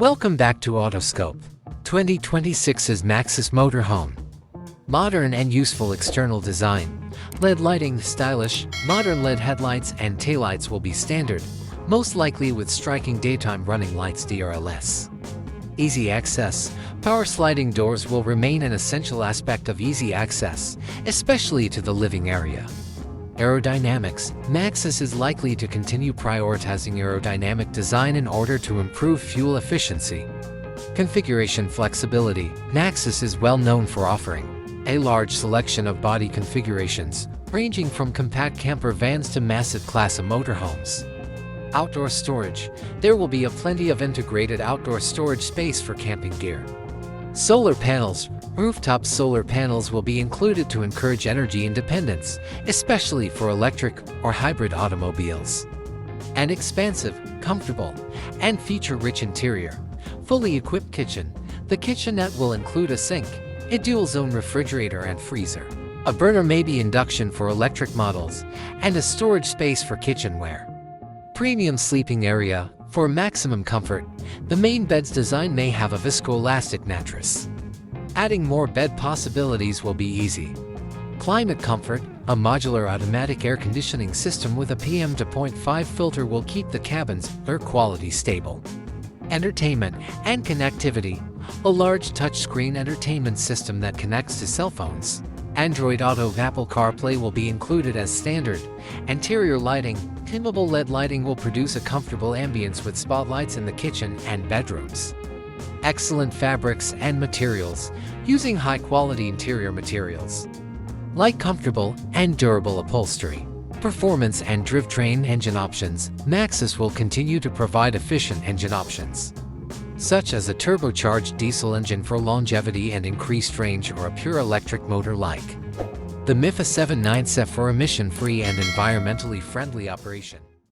Welcome back to Autoscope 2026's Maxus Motorhome. Modern and useful external design. LED lighting, stylish, modern LED headlights and taillights will be standard, most likely with striking daytime running lights DRLs. Easy access. Power sliding doors will remain an essential aspect of easy access, especially to the living area. Aerodynamics. Maxus is likely to continue prioritizing aerodynamic design in order to improve fuel efficiency. Configuration flexibility. Maxus is well known for offering a large selection of body configurations, ranging from compact camper vans to massive class of motorhomes. Outdoor storage. There will be plenty of integrated outdoor storage space for camping gear. Solar panels. Rooftop solar panels will be included to encourage energy independence, especially for electric or hybrid automobiles. An expansive, comfortable, and feature-rich interior. Fully equipped kitchen. The kitchenette will include a sink, a dual-zone refrigerator and freezer. A burner may be induction for electric models, and a storage space for kitchenware. Premium sleeping area. For maximum comfort, the main bed's design may have a viscoelastic mattress. Adding more bed possibilities will be easy. Climate comfort. A modular automatic air conditioning system with a PM2.5 filter will keep the cabin's air quality stable. Entertainment and connectivity. A large touchscreen entertainment system that connects to cell phones. Android Auto. Apple CarPlay will be included as standard. Interior lighting. Dimmable LED lighting will produce a comfortable ambience with spotlights in the kitchen and bedrooms. Excellent fabrics and materials, using high-quality interior materials. Like comfortable and durable upholstery. Performance and drivetrain engine options. Maxus will continue to provide efficient engine options, such as a turbocharged diesel engine for longevity and increased range, or a pure electric motor like the Mifa 79 for emission-free and environmentally friendly operation.